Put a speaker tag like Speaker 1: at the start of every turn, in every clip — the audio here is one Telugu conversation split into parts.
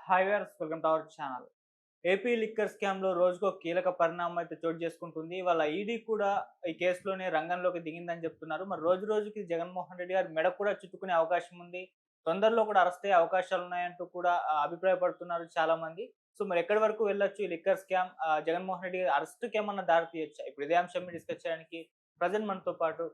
Speaker 1: Hi viewers, welcome to our channel. AP liquor స్కామ్‌లో రోజుకో కీలక పరిణామం అయితే చోటు చేసుకుంటుంది. వాళ్ళ ఈడీ కూడా ఈ కేసులోనే రంగంలోకి దిగిందని చెప్తున్నారు. మరి రోజు రోజుకి జగన్మోహన్ రెడ్డి గారి మెడ కూడా చుట్టుకునే అవకాశం ఉంది. తొందరలో కూడా అరెస్ట్ అయ్యే అవకాశాలున్నాయంటూ కూడా అభిప్రాయపడుతున్నారు చాలామంది. సో, మరి ఎక్కడి వరకు వెళ్ళొచ్చు ఈ లిక్కర్ స్కామ్? జగన్మోహన్ రెడ్డి గారి అరెస్ట్‌కేమన్నా దారి తీయొచ్చా? ఇప్పుడు ఇదే అంశం డిస్కస్ చేయడానికి ప్రెజెంట్ మనతో పాటు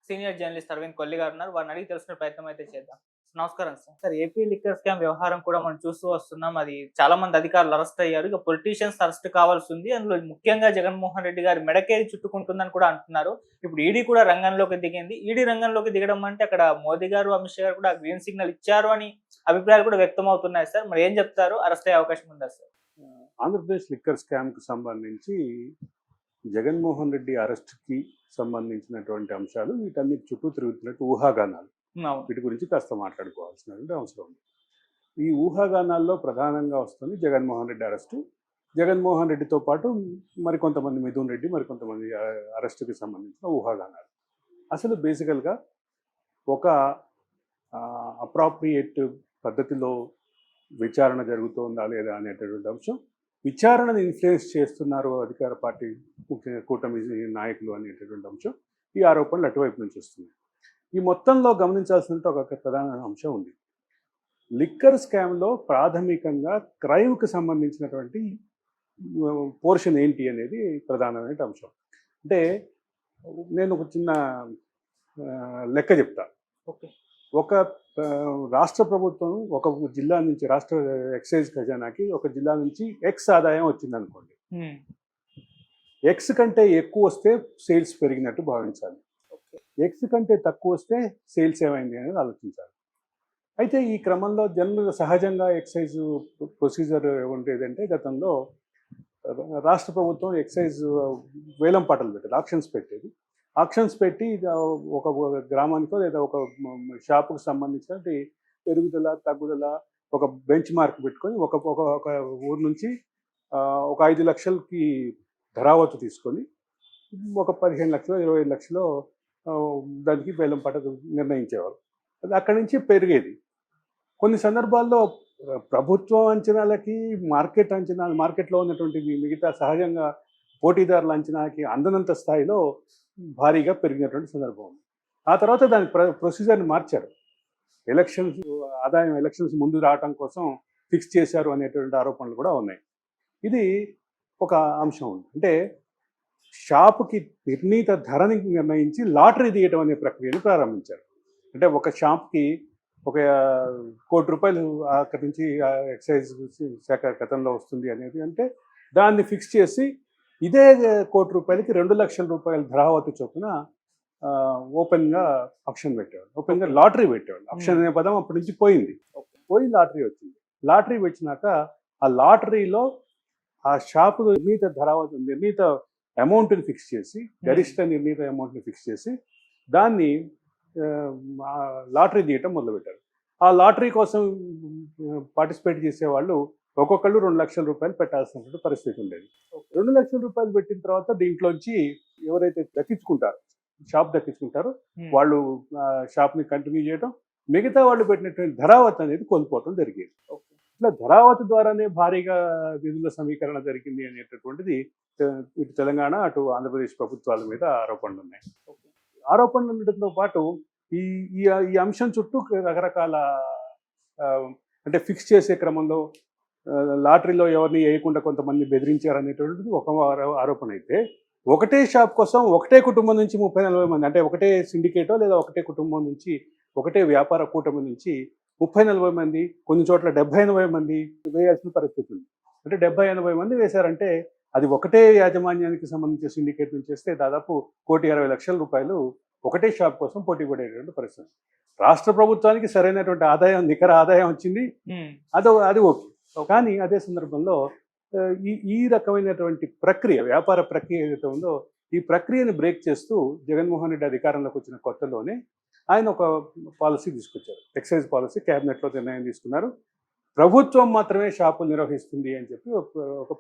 Speaker 1: సీనియర్ జర్నలిస్ట్ అరవింద్ కొల్లి గారు ఉన్నారు. వారిని అడిగి తెలుసుకునే ప్రయత్నం అయితే చేద్దాం. నమస్కారం sir. Sir, AP liquor scam వ్యవహారం కూడా మనం చూస్తూ వస్తున్నాం. అది చాలా మంది అధికారులు అరెస్ట్ అయ్యారు. ఇక పొలిటీషియన్స్ అరెస్ట్ కావాల్సి ఉంది. అందులో ముఖ్యంగా జగన్మోహన్ రెడ్డి గారి మెడకే చుట్టుకుంటుందని కూడా అంటున్నారు. ఇప్పుడు ఈడీ కూడా రంగంలోకి దిగింది. ఈడీ రంగంలోకి దిగడం అంటే అక్కడ మోదీ గారు, అమిత్ షా గారు కూడా గ్రీన్ సిగ్నల్ ఇచ్చారు అని అభిప్రాయాలు కూడా వ్యక్తం అవుతున్నాయి సార్. మరి ఏం చెప్తారు? అరెస్ట్ అయ్యే అవకాశం ఉందా సార్?
Speaker 2: ఆంధ్రప్రదేశ్ లిక్కర్ స్కామ్‌కి సంబంధించి జగన్మోహన్ రెడ్డి అరెస్ట్‌కి సంబంధించినటువంటి అంశాలు వీటన్నిటి చుట్టూ తిరుగుతున్నట్టు ఊహాగానాలు.
Speaker 1: అవును.
Speaker 2: వీటి గురించి కాస్త మాట్లాడుకోవాల్సినటువంటి అవసరం ఉంది. ఈ ఊహాగానాల్లో ప్రధానంగా వస్తుంది జగన్మోహన్ రెడ్డి అరెస్టు. జగన్మోహన్ రెడ్డితో పాటు మరికొంతమంది మిథున్ రెడ్డి, మరికొంతమంది అరెస్టుకి సంబంధించిన ఊహాగానాలు. అసలు బేసికల్‌గా ఒక అప్రాప్రియేట్ పద్ధతిలో విచారణ జరుగుతోందా లేదా అనేటటువంటి అంశం, విచారణను ఇన్ఫ్లుయెన్స్ చేస్తున్నారు అధికార పార్టీ ముఖ్యంగా కూటమి నాయకులు అనేటటువంటి అంశం, ఈ ఆరోపణలు అటువైపు నుంచి వస్తున్నాయి. ఈ మొత్తంలో గమనించాల్సిన ఒక ప్రధాన అంశం ఉంది. లిక్కర్ స్కామ్లో ప్రాథమికంగా క్రైమ్కి సంబంధించినటువంటి పోర్షన్ ఏంటి అనేది ప్రధానమైన అంశం. అంటే నేను ఒక చిన్న లెక్క చెప్తా.
Speaker 1: ఓకే.
Speaker 2: ఒక రాష్ట్ర ప్రభుత్వం ఒక జిల్లా నుంచి, రాష్ట్ర ఎక్సైజ్ ఖజానాకి ఒక జిల్లా నుంచి ఎక్స్ ఆదాయం వచ్చిందనుకోండి. ఎక్స్ కంటే ఎక్కువ వస్తే సేల్స్ పెరిగినట్టు భావించాలి. ఎక్స్ కంటే తక్కువ వస్తే సేల్స్ ఏమైంది అనేది ఆలోచించాలి. అయితే ఈ క్రమంలో సహజంగా ఎక్సైజ్ ప్రొసీజర్ ఉండేదంటే, గతంలో రాష్ట్ర ప్రభుత్వం ఎక్సైజ్ వేలం పాటలు పెట్టేది, ఆక్షన్స్ పెట్టేది. ఆక్షన్స్ పెట్టి ఒక గ్రామానికో లేదా ఒక షాపుకు సంబంధించినటువంటి పెరుగుదల తగ్గుదల ఒక బెంచ్ మార్క్ పెట్టుకొని ఒక ఊరు నుంచి ఒక 5 లక్షలకి ధరావత్తు తీసుకొని ఒక 15 లక్షలు 25 లక్షలు దానికి వేలం పాట నిర్ణయించేవారు. అది అక్కడి నుంచి పెరిగేది. కొన్ని సందర్భాల్లో ప్రభుత్వం అంచనాలకి మార్కెట్లో ఉన్నటువంటి మిగతా సహజంగా పోటీదారుల అంచనాకి అందనంత స్థాయిలో భారీగా పెరిగినటువంటి సందర్భం ఉంది. ఆ తర్వాత దాని ప్రొసీజర్ని మార్చారు. ఎలక్షన్స్ ముందు రావటం కోసం ఫిక్స్ చేశారు అనేటువంటి ఆరోపణలు కూడా ఉన్నాయి. ఇది ఒక అంశం ఉంది. అంటే షాపుకి నిర్ణీత ధరని నిర్ణయించి లాటరీ తీయటం అనే ప్రక్రియను ప్రారంభించారు. అంటే ఒక షాప్కి ఒక ₹1,00,00,000 అక్కడి నుంచి ఎక్సైజ్ శాఖ గతంలో వస్తుంది అనేది, అంటే దాన్ని ఫిక్స్ చేసి ఇదే ₹1,00,00,000కి ₹2,00,000 ధరావత్తు చొప్పున ఓపెన్గా ఆప్షన్ పెట్టేవాడు, ఓపెన్గా లాటరీ పెట్టేవాడు. ఆప్షన్ అనే పదం అప్పటి నుంచి పోయింది. పోయి లాటరీ వచ్చింది. లాటరీ వచ్చినాక ఆ లాటరీలో ఆ షాపు నిర్ణీత అమౌంట్ని ఫిక్స్ చేసి, గరిష్ట నిర్ణీత అమౌంట్ని ఫిక్స్ చేసి దాన్ని లాటరీ తీయటం మొదలుపెట్టారు. ఆ లాటరీ కోసం పార్టిసిపేట్ చేసేవాళ్ళు ఒక్కొక్కళ్ళు ₹2,00,000 పెట్టాల్సినటువంటి పరిస్థితి ఉండేది. ₹2,00,000 పెట్టిన తర్వాత దీంట్లోంచి ఎవరైతే షాప్ దక్కించుకుంటారో వాళ్ళు షాప్ని కంటిన్యూ చేయడం, మిగతా వాళ్ళు పెట్టినటువంటి ధరావత్ అనేది కోల్పోవటం జరిగేది. ఇట్లా ధరావత్ ద్వారానే భారీగా నిధుల సమీకరణ జరిగింది అనేటటువంటిది ఇటు తెలంగాణ అటు ఆంధ్రప్రదేశ్ ప్రభుత్వాల మీద ఆరోపణలు ఉన్నాయి. ఆరోపణలు ఉండటంతో పాటు ఈ ఈ అంశం చుట్టూ రకరకాల అంటే ఫిక్స్ చేసే క్రమంలో లాటరీలో ఎవరిని వేయకుండా కొంతమంది బెదిరించారనేటువంటిది ఒక ఆరోపణ అయితే, ఒకటే షాప్ కోసం ఒకటే కుటుంబం నుంచి 30-40 మంది, అంటే ఒకటే సిండికేటో లేదా ఒకటే కుటుంబం నుంచి, ఒకటే వ్యాపార కూటమి నుంచి 30-40 మంది, కొన్ని చోట్ల 70-80 మంది వేయాల్సిన పరిస్థితి ఉంది. అంటే 70-80 మంది వేశారంటే అది ఒకటే యాజమాన్యానికి సంబంధించిన సిండికేట్ నుంచి చేస్తే దాదాపు ₹1,60,00,000 ఒకటే షాప్ కోసం పోటీ పడేటువంటి పరిస్థితి. రాష్ట్ర ప్రభుత్వానికి సరైనటువంటి ఆదాయం, నికర ఆదాయం వచ్చింది, అది ఓకే. కానీ అదే సందర్భంలో ఈ రకమైనటువంటి ప్రక్రియ, వ్యాపార ప్రక్రియ ఏదైతే ఉందో, ఈ ప్రక్రియను బ్రేక్ చేస్తూ జగన్మోహన్ రెడ్డి అధికారంలోకి వచ్చిన కొత్తలోనే ఆయన ఒక పాలసీ తీసుకొచ్చారు. ఎక్సైజ్ పాలసీ క్యాబినెట్లో నిర్ణయం తీసుకున్నారు. ప్రభుత్వం మాత్రమే షాపులు నిర్వహిస్తుంది అని చెప్పి ఒక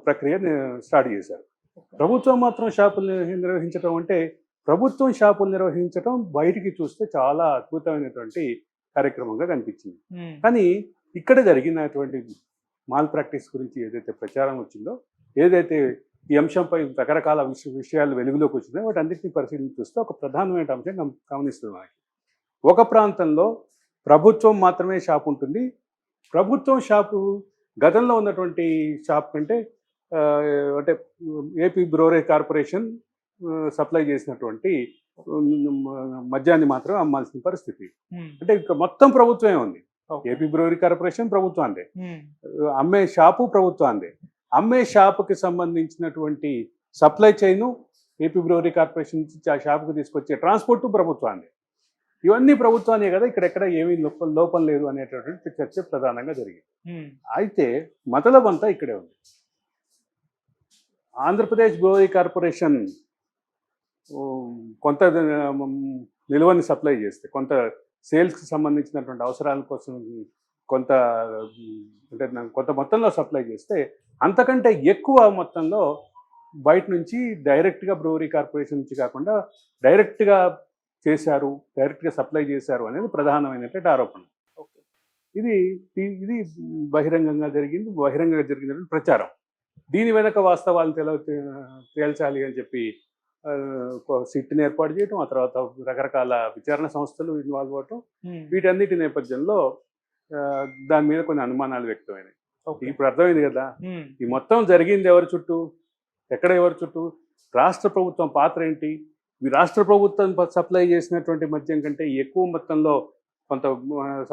Speaker 2: ప్రక్రియ స్టార్ట్ చేశారు. ప్రభుత్వం మాత్రం షాపులు నిర్వహించడం అంటే, ప్రభుత్వం షాపులు నిర్వహించడం బయటికి చూస్తే చాలా అద్భుతమైనటువంటి కార్యక్రమంగా కనిపించింది. కానీ ఇక్కడ జరిగినటువంటి మాల్ ప్రాక్టీస్ గురించి ఏదైతే ప్రచారం వచ్చిందో, ఏదైతే ఈ అంశంపై రకరకాల విషయాలు వెలుగులోకి వచ్చినాయో వాటన్నిటిని పరిశీలించి చూస్తే ఒక ప్రధానమైన అంశం గమనిస్తుంది మనకి. ఒక ప్రాంతంలో ప్రభుత్వం మాత్రమే షాప్ ఉంటుంది. ప్రభుత్వం షాపు గతంలో ఉన్నటువంటి షాప్ కంటే అంటే ఏపీ బ్రూవరీ కార్పొరేషన్ సప్లై చేసినటువంటి మద్యాన్ని మాత్రం అమ్మాల్సిన పరిస్థితి. అంటే ఇక మొత్తం ప్రభుత్వమే ఉంది. ఏపీ బ్రూవరీ కార్పొరేషన్ ప్రభుత్వాందే, అమ్మే షాపు ప్రభుత్వాందే. అమ్మే షాపుకి సంబంధించినటువంటి supply chain AP brewery corporation నుంచి ఆ షాపుకి తీసుకొచ్చే ట్రాన్స్పోర్టు ప్రభుత్వాందే. ఇవన్నీ ప్రభుత్వాన్ని కదా, ఇక్కడెక్కడ ఏమీ లోపం లేదు అనేటటువంటి చర్చ ప్రధానంగా జరిగింది. అయితే మతలబ్ అంతా ఇక్కడే ఉంది. ఆంధ్రప్రదేశ్ బ్రూవరీ కార్పొరేషన్ కొంత నిల్వని సప్లై చేస్తే, కొంత సేల్స్కి సంబంధించినటువంటి అవసరాల కోసం కొంత అంటే కొంత మొత్తంలో సప్లై చేస్తే, అంతకంటే ఎక్కువ మొత్తంలో బయట నుంచి డైరెక్ట్గా బ్రూవరీ కార్పొరేషన్ నుంచి కాకుండా డైరెక్ట్గా చేశారు, డైరెక్ట్గా సప్లై చేశారు అనేది ప్రధానమైనటువంటి ఆరోపణ. ఇది ఇది బహిరంగంగా జరిగినటువంటి ప్రచారం. దీని వెనక వాస్తవాలను తేల్చాలి అని చెప్పి సిట్ని ఏర్పాటు చేయటం, ఆ తర్వాత రకరకాల విచారణ సంస్థలు ఇన్వాల్వ్ అవటం, వీటన్నిటి నేపథ్యంలో దాని మీద కొన్ని అనుమానాలు వ్యక్తమైనాయి. ఇప్పుడు అర్థమైంది కదా, ఈ మొత్తం జరిగింది ఎవరి చుట్టూ, ఎక్కడ ఎవరి చుట్టూ, రాష్ట్ర ప్రభుత్వం పాత్ర ఏంటి, ఈ రాష్ట్ర ప్రభుత్వం సప్లై చేసినటువంటి మద్యం కంటే ఎక్కువ మొత్తంలో కొంత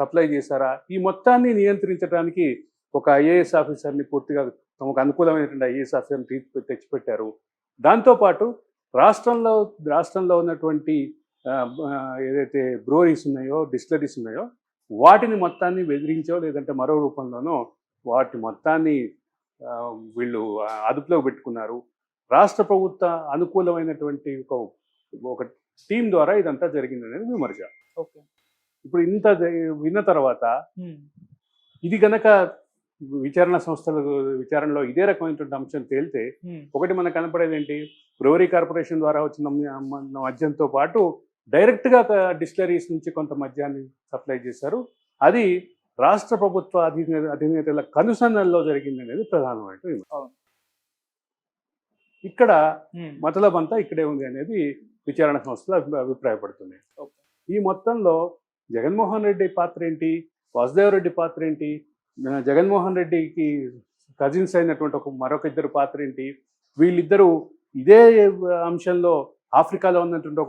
Speaker 2: సప్లై చేశారా, ఈ మొత్తాన్ని నియంత్రించడానికి ఒక ఐఏఎస్ ఆఫీసర్ని పూర్తిగా తమకు అనుకూలమైనటువంటి ఐఏఎస్ ఆఫీసర్ని తెచ్చిపెట్టారు. దాంతోపాటు రాష్ట్రంలో ఉన్నటువంటి ఏదైతే బ్రూవరీస్ ఉన్నాయో, డిస్టిలరీస్ ఉన్నాయో, వాటిని మొత్తాన్ని బెదిరించో లేదంటే మరో రూపంలోనో వాటి మొత్తాన్ని వీళ్ళు అదుపులో పెట్టుకున్నారు. రాష్ట్ర ప్రభుత్వ అనుకూలమైనటువంటి ఒక టీం ద్వారా ఇదంతా జరిగింది అనేది విమర్శ. ఇప్పుడు ఇంత విన్న తర్వాత ఇది గనక విచారణ సంస్థల విచారణలో ఇదే రకమైనటువంటి అంశం తేలితే, ఒకటి మనకు కనపడేది ఏంటి, బ్రూవరీ కార్పొరేషన్ ద్వారా వచ్చిన మద్యంతో పాటు డైరెక్ట్గా డిస్టిలరీస్ నుంచి కొంత మద్యాన్ని సప్లై చేశారు. అది రాష్ట్ర ప్రభుత్వ అధినేతల కనుసన్నల్లో జరిగింది అనేది ప్రధానమైన. ఇక్కడ మతలబ్ అంతా ఇక్కడే ఉంది అనేది విచారణ సంస్థలు అభిప్రాయపడుతున్నాయి. ఈ మొత్తంలో జగన్మోహన్ రెడ్డి పాత్ర ఏంటి, వాసుదేవరెడ్డి పాత్ర ఏంటి, జగన్మోహన్ రెడ్డికి కజిన్స్ అయినటువంటి మరొక ఇద్దరు పాత్ర ఏంటి, వీళ్ళిద్దరూ ఇదే అంశంలో ఆఫ్రికాలో ఉన్నటువంటి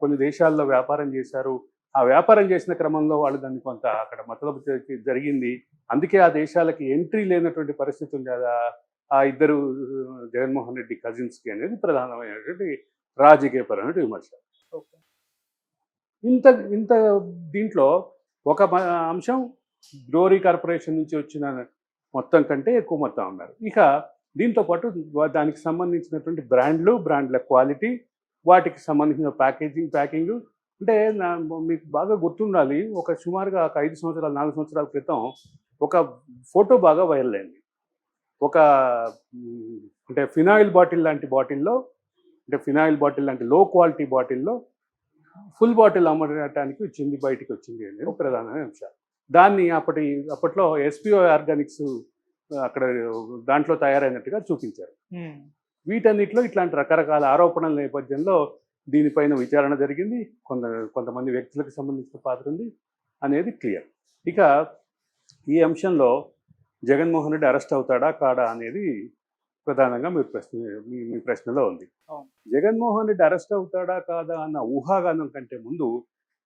Speaker 2: కొన్ని దేశాల్లో వ్యాపారం చేశారు. ఆ వ్యాపారం చేసిన క్రమంలో వాళ్ళు దాన్ని కొంత అక్కడ మతలబు జరిగింది, అందుకే ఆ దేశాలకి ఎంట్రీ లేనటువంటి పరిస్థితి ఉంది కదా ఆ ఇద్దరు జగన్మోహన్ రెడ్డి కజిన్స్కి అనేది ప్రధానమైనటువంటి రాజకీయపరమైన విమర్శ. ఇంత దీంట్లో ఒక అంశం బ్రూవరీ కార్పొరేషన్ నుంచి వచ్చిన మొత్తం కంటే ఎక్కువ మొత్తం అన్నారు. ఇక దీంతో పాటు దానికి సంబంధించినటువంటి బ్రాండ్ల క్వాలిటీ, వాటికి సంబంధించిన ప్యాకింగ్ అంటే మీకు బాగా గుర్తుండాలి, ఒక సుమారుగా ఒక 5 సంవత్సరాలు 4 సంవత్సరాల క్రితం ఒక ఫోటో బాగా వైరల్ అయింది. ఒక అంటే ఫినాయిల్ బాటిల్ లాంటి లో క్వాలిటీ బాటిల్లో ఫుల్ బాటిల్ అమ్మడానికి బయటికి వచ్చింది అనేది ప్రధానమైన అంశం. దాన్ని అప్పట్లో ఎస్పీఓ ఆర్గానిక్స్ అక్కడ దాంట్లో తయారైనట్టుగా చూపించారు. వీటన్నిటిలో ఇట్లాంటి రకరకాల ఆరోపణల నేపథ్యంలో దీనిపైన విచారణ జరిగింది. కొంతమంది వ్యక్తులకు సంబంధించిన పాత్ర ఉంది అనేది క్లియర్. ఇక ఈ అంశంలో జగన్మోహన్ రెడ్డి అరెస్ట్ అవుతాడా కాడా అనేది ప్రధానంగా మీ ప్రశ్నలో ఉంది. జగన్మోహన్ రెడ్డి అరెస్ట్ అవుతాడా కాదా అన్న ఊహాగానం కంటే ముందు,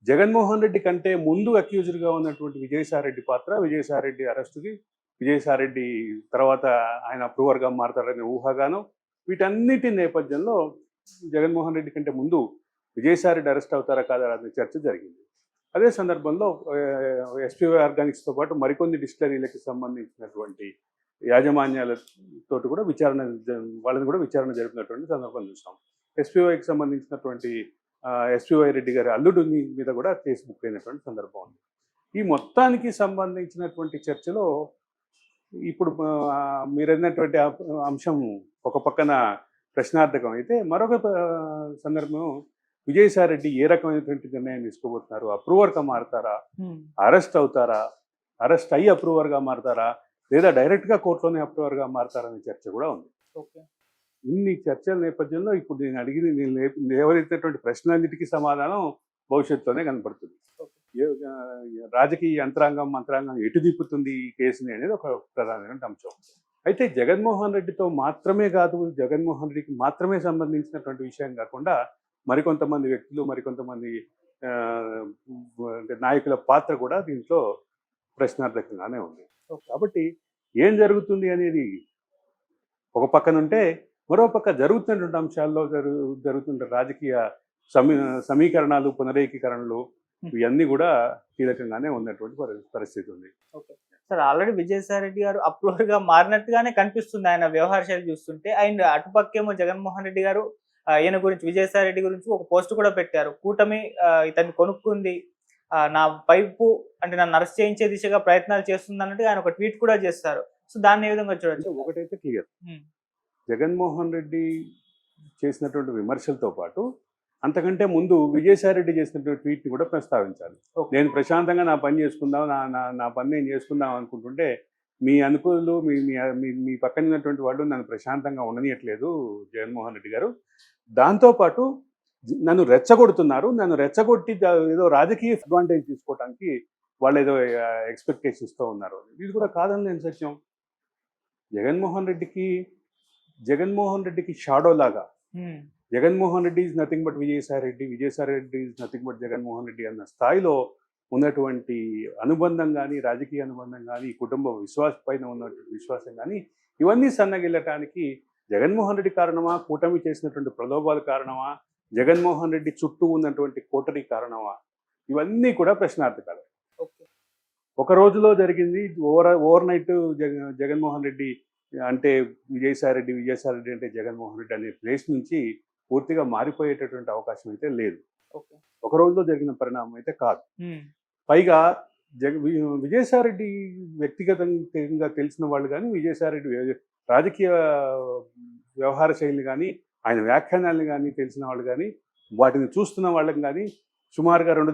Speaker 2: జగన్మోహన్ రెడ్డి కంటే ముందు అక్యూజ్డ్గా ఉన్నటువంటి విజయసాయిరెడ్డి పాత్ర, విజయసాయిరెడ్డి అరెస్టుకి, విజయసాయిరెడ్డి తర్వాత ఆయన అప్రూవర్గా మారతారనే ఊహాగానం, వీటన్నిటి నేపథ్యంలో జగన్మోహన్ రెడ్డి కంటే ముందు విజయసాయిరెడ్డి అరెస్ట్ అవుతారా కాదా అనే చర్చ జరిగింది. అదే సందర్భంలో ఎస్పీఓ ఆర్గానిక్స్తో పాటు మరికొన్ని డిస్టిలరీలకు సంబంధించినటువంటి యాజమాన్యాలతో కూడా వాళ్ళని కూడా విచారణ జరిపినటువంటి సందర్భం చూసాం. ఎస్పీఓకి సంబంధించినటువంటి ఎస్పీవై రెడ్డి గారి అల్లుడు మీద కూడా కేసు బుక్ అయినటువంటి సందర్భం ఉంది. ఈ మొత్తానికి సంబంధించినటువంటి చర్చలో ఇప్పుడు మీరన్నటువంటి అంశం ఒక పక్కన ప్రశ్నార్థకం అయితే, మరొక సందర్భం విజయసాయిరెడ్డి ఏ రకమైనటువంటి నిర్ణయం తీసుకోబోతున్నారు, అప్రూవర్గా మారుతారా, అరెస్ట్ అవుతారా, అరెస్ట్ అయ్యి అప్రూవర్గా మారతారా, లేదా డైరెక్ట్గా కోర్టులోనే అప్రూవర్గా మారతారా అనే చర్చ కూడా ఉంది.
Speaker 1: ఓకే.
Speaker 2: ఇన్ని చర్చల నేపథ్యంలో ఇప్పుడు నేను లేవనెత్తినటువంటి ప్రశ్నలన్నిటికీ సమాధానం భవిష్యత్తులోనే కనపడుతుంది. రాజకీయ మంత్రాంగం ఎటు తిప్పుతుంది ఈ కేసుని అనేది ఒక ప్రధానమైన అంశం. అయితే జగన్మోహన్ రెడ్డితో మాత్రమే కాదు, జగన్మోహన్ రెడ్డికి మాత్రమే సంబంధించినటువంటి విషయం కాకుండా మరికొంతమంది వ్యక్తులు, మరికొంతమంది నాయకుల పాత్ర కూడా దీంట్లో ప్రశ్నార్థకంగానే ఉంది. కాబట్టి ఏం జరుగుతుంది అనేది ఒక పక్కనుంటే, మరో పక్క జరుగుతున్నటువంటి అంశాల్లో జరుగుతున్న రాజకీయ సమీకరణాలు, పునరేకీకరణలు ఇవన్నీ కూడా కీలకంగానే ఉన్నటువంటి పరిస్థితి ఉంది.
Speaker 1: సార్, ఆల్రెడీ విజయసాయి రెడ్డి గారు అప్రూవర్ గా మారినట్టుగానే కనిపిస్తుంది ఆయన వ్యవహార శైలి చూస్తుంటే. అండ్ అటుపక్కేమో జగన్మోహన్ రెడ్డి గారు ఈయన గురించి, విజయసాయి రెడ్డి గురించి ఒక పోస్ట్ కూడా పెట్టారు. కూటమి ఇతన్ని కొనుక్కుంది, నా వైపు అంటే నన్ను అరెస్ట్ చేయించే దిశగా ప్రయత్నాలు చేస్తుంది అన్నట్టు ఆయన ఒక ట్వీట్ కూడా చేస్తారు. సో దాన్ని ఏ విధంగా చూడొచ్చు?
Speaker 2: ఒకటైతే క్లియర్, జగన్మోహన్ రెడ్డి చేసినటువంటి విమర్శలతో పాటు అంతకంటే ముందు విజయసాయి రెడ్డి చేసినటువంటి ట్వీట్ని కూడా ప్రస్తావించాలి. నేను ప్రశాంతంగా నా పని చేసుకుందాం, నా పని నేను చేసుకుందాం అనుకుంటుంటే మీ అనుకూలు మీ పక్కన ఉన్నటువంటి వాళ్ళు నన్ను ప్రశాంతంగా ఉండనియట్లేదు జగన్మోహన్ రెడ్డి గారు. దాంతోపాటు నన్ను రెచ్చగొడుతున్నారు, నన్ను రెచ్చగొట్టి ఏదో రాజకీయ అడ్వాంటేజ్ తీసుకోవడానికి వాళ్ళు ఏదో ఎక్స్పెక్టేషన్స్తో ఉన్నారు. ఇది కూడా కాదని నేను సత్యం. జగన్మోహన్ రెడ్డికి షాడో లాగా, Jaganmohan Reddy is nothing but Vijayasai Reddy is nothing but Jaganmohan Reddy అన్న స్థాయిలో ఉన్నటువంటి అనుబంధం కానీ, రాజకీయ అనుబంధం కానీ, కుటుంబ పైన ఉన్నటువంటి విశ్వాసం కానీ, ఇవన్నీ సన్నగిల్లటానికి జగన్మోహన్ రెడ్డి కారణమా, కూటమి చేసినటువంటి ప్రలోభాల కారణమా, జగన్మోహన్ రెడ్డి చుట్టూ ఉన్నటువంటి కోటరీ కారణమా, ఇవన్నీ కూడా ప్రశ్నార్థకాలు. ఒక రోజులో జరిగింది ఓవర్ నైట్ జగన్మోహన్ రెడ్డి అంటే విజయసాయి రెడ్డి అంటే జగన్మోహన్ రెడ్డి అనే ప్లేస్ నుంచి పూర్తిగా మారిపోయేటటువంటి అవకాశం అయితే లేదు. ఒక రోజులో జరిగిన పరిణామం అయితే కాదు. పైగా విజయసాయి రెడ్డి వ్యక్తిగతంగా తెలిసిన వాళ్ళు కానీ, విజయసాయి రెడ్డి రాజకీయ వ్యవహార శైలిని కానీ, ఆయన వ్యాఖ్యానాలను కానీ తెలిసిన వాళ్ళు కానీ, వాటిని చూస్తున్న వాళ్ళని కానీ సుమారుగా 2